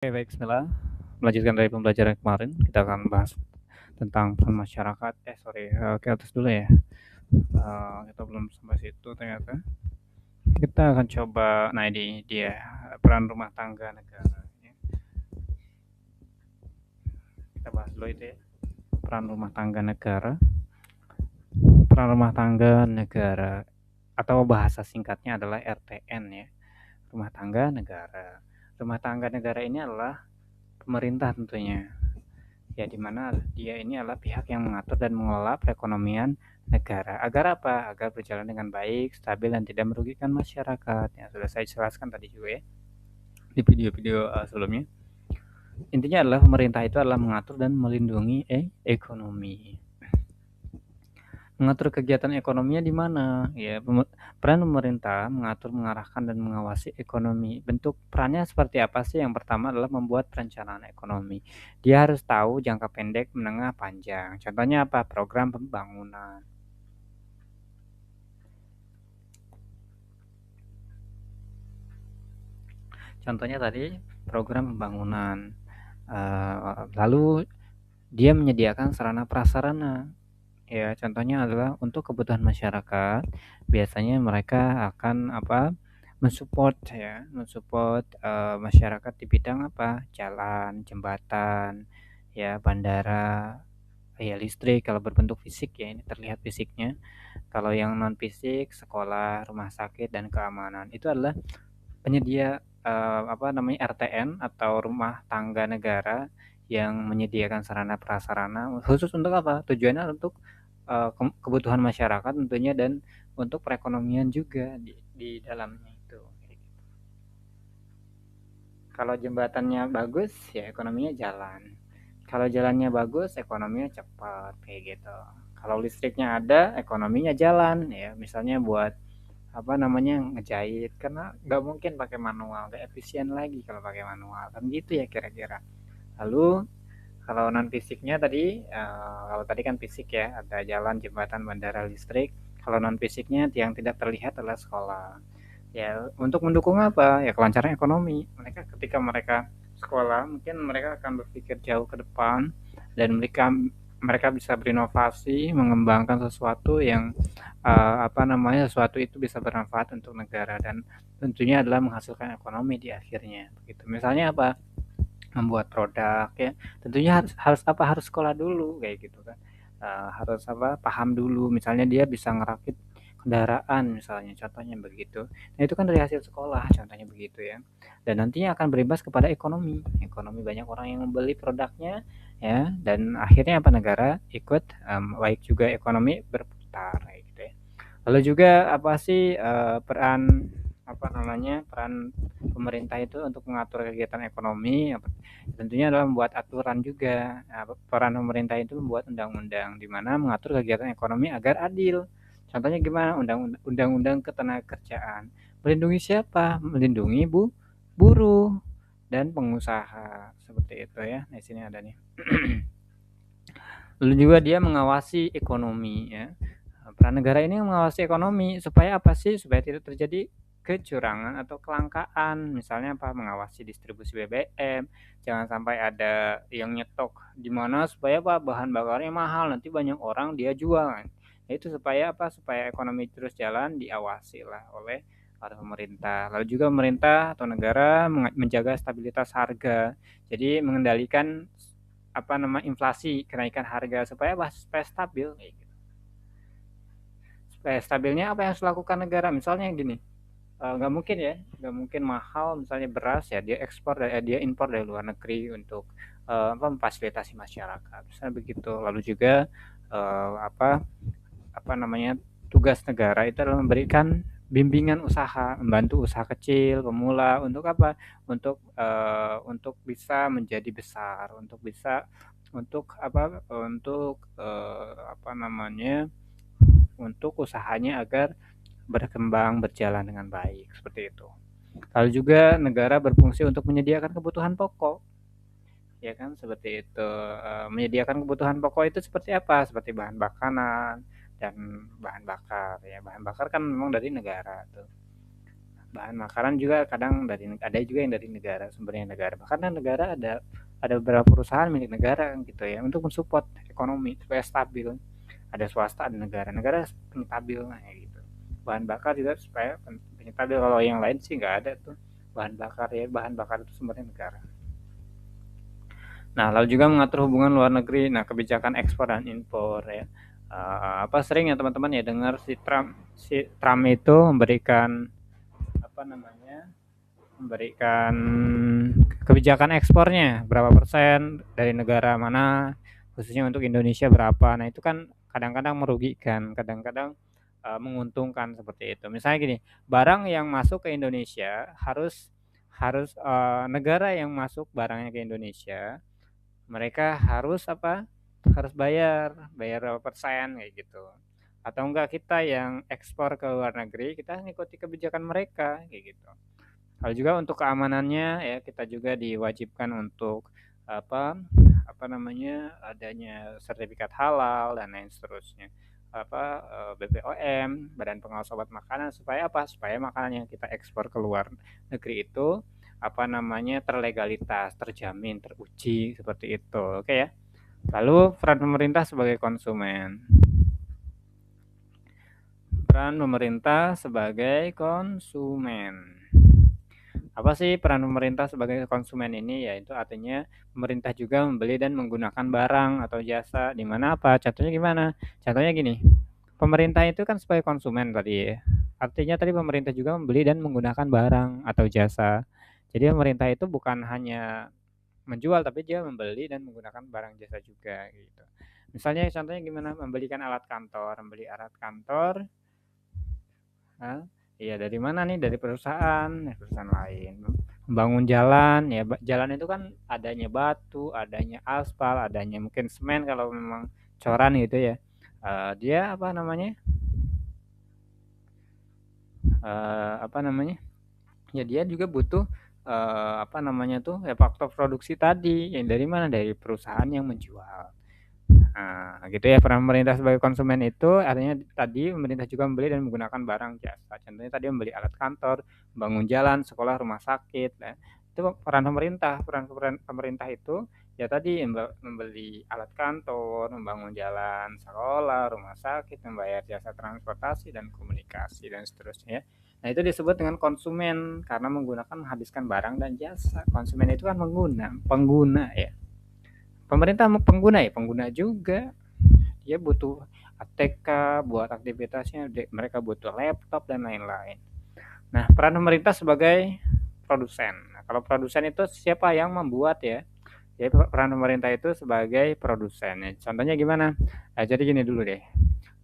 Oke, baik, bismillah. Melanjutkan dari pembelajaran kemarin, kita akan bahas tentang peran masyarakat. Ke atas dulu ya. Kita belum sampai situ ternyata. Kita akan coba, nah ini dia peran rumah tangga negara. Ya. Kita bahas dulu itu ya. Peran rumah tangga negara. Peran rumah tangga negara atau bahasa singkatnya adalah RTN ya. Rumah tangga negara. Rumah tangga negara ini adalah pemerintah tentunya. Ya, di mana dia ini adalah pihak yang mengatur dan mengelola perekonomian negara. Agar apa? Agar berjalan dengan baik, stabil, dan tidak merugikan masyarakat. Yang sudah saya jelaskan tadi juga ya di video-video sebelumnya. Intinya adalah pemerintah itu adalah mengatur dan melindungi ekonomi. Mengatur kegiatan ekonominya di mana? Ya, peran pemerintah mengatur, mengarahkan, dan mengawasi ekonomi. Bentuk perannya seperti apa sih? Yang pertama adalah membuat perencanaan ekonomi. Dia harus tahu jangka pendek, menengah, panjang. Contohnya apa? Program pembangunan. Contohnya tadi program pembangunan. Lalu dia menyediakan sarana prasarana. Ya, contohnya adalah untuk kebutuhan masyarakat. Biasanya mereka akan mensupport ya, mensupport masyarakat di bidang apa? Jalan, jembatan, ya, bandara, ya listrik kalau berbentuk fisik ya ini terlihat fisiknya. Kalau yang non fisik, sekolah, rumah sakit dan keamanan. Itu adalah penyedia RTN atau rumah tangga negara yang menyediakan sarana prasarana khusus untuk apa? Tujuannya untuk kebutuhan masyarakat tentunya dan untuk perekonomian juga di dalamnya itu. Kalau jembatannya bagus ya ekonominya jalan. Kalau jalannya bagus ekonominya cepat kayak gitu. Kalau listriknya ada ekonominya jalan ya misalnya buat ngejahit karena nggak mungkin pakai manual nggak efisien lagi kalau pakai manual kan gitu ya kira-kira. Lalu kalau non fisiknya tadi kalau tadi kan fisik ya ada jalan jembatan bandara listrik. Kalau non fisiknya yang tidak terlihat adalah sekolah ya untuk mendukung apa ya kelancaran ekonomi mereka ketika mereka sekolah mungkin mereka akan berpikir jauh ke depan dan mereka bisa berinovasi mengembangkan sesuatu yang sesuatu itu bisa bermanfaat untuk negara dan tentunya adalah menghasilkan ekonomi di akhirnya begitu misalnya apa membuat produk ya tentunya harus sekolah dulu kayak gitu kan. Harus paham dulu misalnya dia bisa ngerakit kendaraan misalnya contohnya begitu nah itu kan dari hasil sekolah contohnya begitu ya dan nantinya akan berimbas kepada ekonomi banyak orang yang membeli produknya ya dan akhirnya negara ikut baik juga ekonomi berputar kayak gitu ya. Lalu juga apa sih peran pemerintah itu untuk mengatur kegiatan ekonomi tentunya adalah membuat aturan juga. Nah, peran pemerintah itu membuat undang-undang di mana mengatur kegiatan ekonomi agar adil. Contohnya gimana? Undang-undang ketenagakerjaan. Melindungi siapa? Melindungi buruh dan pengusaha seperti itu ya. Nah, di sini ada nih. Lalu juga dia mengawasi ekonomi ya. Peran negara ini mengawasi ekonomi supaya apa sih? Supaya tidak terjadi kecurangan atau kelangkaan. Misalnya mengawasi distribusi BBM, jangan sampai ada yang nyetok di mana supaya bahan bakarnya mahal, nanti banyak orang dia jual. Nah, itu supaya Supaya ekonomi terus jalan diawasi lah oleh para pemerintah. Lalu juga pemerintah atau negara menjaga stabilitas harga. Jadi mengendalikan inflasi, kenaikan harga supaya stabil kayak gitu. Supaya stabilnya apa yang harus dilakukan negara misalnya gini nggak mungkin mahal misalnya beras ya dia impor dari luar negeri untuk memfasilitasi masyarakat misalnya begitu lalu juga eh, apa apa namanya tugas negara itu adalah memberikan bimbingan usaha membantu usaha kecil pemula untuk untuk bisa menjadi besar untuk bisa untuk untuk usahanya agar berkembang berjalan dengan baik seperti itu. Lalu juga negara berfungsi untuk menyediakan kebutuhan pokok, ya kan seperti itu. Menyediakan kebutuhan pokok itu seperti apa? Seperti bahan makanan dan bahan bakar. Ya bahan bakar kan memang dari negara tuh. bahan makanan juga kadang ada juga yang dari negara, sumbernya negara. Bahkan negara ada beberapa perusahaan milik negara gitu ya untuk mensupport ekonomi supaya stabil. Ada swasta, ada negara. Negara stabil kayak gitu. Bahan bakar juga supaya stabil. Kalau yang lain sih nggak ada tuh bahan bakar ya. Bahan bakar itu sumbernya negara. Nah, lalu juga mengatur hubungan luar negeri. Nah, kebijakan ekspor dan impor ya. Apa sering ya teman-teman ya dengar si Trump itu memberikan apa namanya memberikan kebijakan ekspornya berapa persen dari negara mana, khususnya untuk Indonesia berapa. Nah itu kan kadang-kadang merugikan, kadang-kadang menguntungkan seperti itu. Misalnya gini, barang yang masuk ke Indonesia harus harus negara yang masuk barangnya ke Indonesia, mereka harus apa? Harus bayar berapa persen kayak gitu. Atau enggak kita yang ekspor ke luar negeri, kita ngikuti kebijakan mereka kayak gitu. Hal juga untuk keamanannya ya kita juga diwajibkan untuk apa apa namanya adanya sertifikat halal dan lain seterusnya apa BPOM Badan Pengawas Obat Makanan supaya apa supaya makanan yang kita ekspor ke luar negeri itu apa namanya terlegalitas terjamin teruji seperti itu oke ya. Lalu peran pemerintah sebagai konsumen. Peran pemerintah sebagai konsumen. Apa sih peran pemerintah sebagai konsumen ini? Yaitu artinya pemerintah juga membeli dan menggunakan barang atau jasa di mana apa? Contohnya gimana? Contohnya gini, pemerintah itu kan sebagai konsumen tadi ya. Artinya tadi pemerintah juga membeli dan menggunakan barang atau jasa. Jadi pemerintah itu bukan hanya menjual tapi dia membeli dan menggunakan barang jasa juga gitu. Misalnya contohnya gimana? Membeli alat kantor. Hah? Iya dari mana nih? Dari perusahaan, perusahaan lain. Membangun jalan, ya jalan itu kan adanya batu, adanya aspal, adanya mungkin semen kalau memang coran gitu ya. Dia apa namanya? Ya dia juga butuh apa namanya tuh ya faktor produksi tadi yang dari mana? Dari perusahaan yang menjual. Nah, gitu ya peran pemerintah sebagai konsumen itu artinya tadi pemerintah juga membeli dan menggunakan barang jasa. Contohnya tadi membeli alat kantor, membangun jalan, sekolah, rumah sakit. Nah, itu peran pemerintah. Peran pemerintah itu ya tadi membeli alat kantor, membangun jalan, sekolah, rumah sakit, membayar jasa transportasi dan komunikasi dan seterusnya. Nah, itu disebut dengan konsumen karena menghabiskan barang dan jasa. Konsumen itu kan pengguna ya. Pemerintah pengguna ya, pengguna juga. Dia butuh ATK buat aktivitasnya, mereka butuh laptop dan lain-lain. Nah, peran pemerintah sebagai produsen. Nah, kalau produsen itu siapa yang membuat ya? Jadi peran pemerintah itu sebagai produsen. Ya. Contohnya gimana? Nah, jadi gini dulu deh.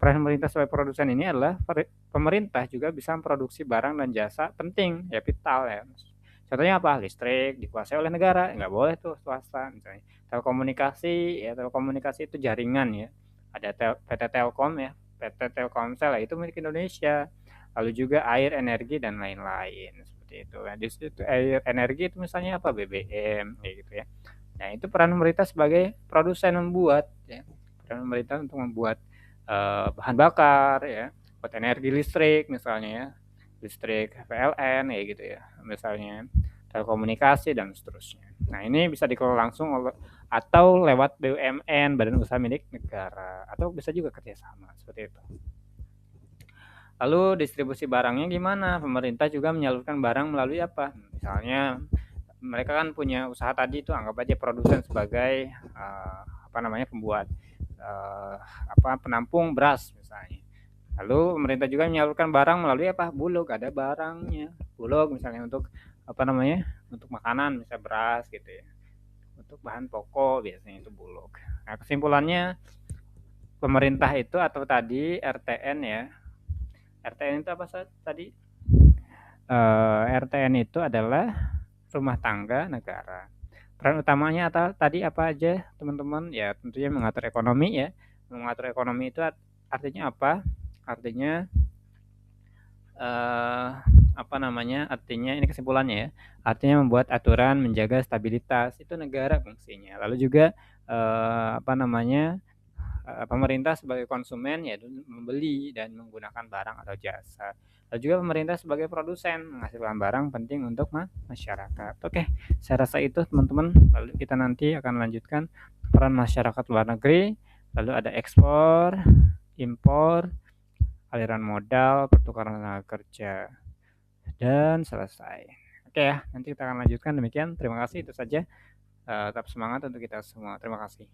Peran pemerintah sebagai produsen ini adalah pemerintah juga bisa memproduksi barang dan jasa penting, ya vital ya. Contohnya apa? Listrik dikuasai oleh negara, nggak boleh tuh swasta. Misalnya telekomunikasi, ya telekomunikasi itu jaringan ya. Ada PT Telkom ya, PT Telkomsel ya, itu milik Indonesia. Lalu juga air, energi dan lain-lain seperti itu. Nah, di situ air, energi itu misalnya apa? BBM kayak gitu ya. Nah, itu peran pemerintah sebagai produsen membuat ya. Peran pemerintah untuk membuat bahan bakar ya, buat energi listrik misalnya ya. Listrik PLN ya gitu ya. Misalnya telekomunikasi dan seterusnya. Nah, ini bisa dikelola langsung atau lewat BUMN, badan usaha milik negara, atau bisa juga kerjasama seperti itu. Lalu distribusi barangnya gimana? Pemerintah juga menyalurkan barang melalui apa? Misalnya mereka kan punya usaha tadi itu anggap aja produsen sebagai apa namanya pembuat penampung beras misalnya. Lalu pemerintah juga menyalurkan barang melalui apa? Bulog, ada barangnya. Bulog misalnya untuk apa namanya? Untuk makanan misalnya beras gitu ya. Untuk bahan pokok biasanya itu bulog. Nah, kesimpulannya pemerintah itu atau tadi RTN ya. RTN itu apa tadi? RTN itu adalah rumah tangga negara. Peran utamanya atau tadi apa aja teman-teman? Ya tentunya mengatur ekonomi ya. Mengatur ekonomi itu artinya apa? Artinya apa namanya? Artinya ini kesimpulannya ya. Artinya membuat aturan, menjaga stabilitas itu negara fungsinya. Lalu juga apa namanya? pemerintah sebagai konsumen yaitu membeli dan menggunakan barang atau jasa. Dan juga pemerintah sebagai produsen menghasilkan barang penting untuk masyarakat. Oke, saya rasa itu teman-teman. Lalu kita nanti akan lanjutkan peran masyarakat luar negeri, lalu ada ekspor, impor, aliran modal, pertukaran tenaga kerja, dan selesai. Oke ya, nanti kita akan lanjutkan demikian. Terima kasih, itu saja. Tetap semangat untuk kita semua. Terima kasih.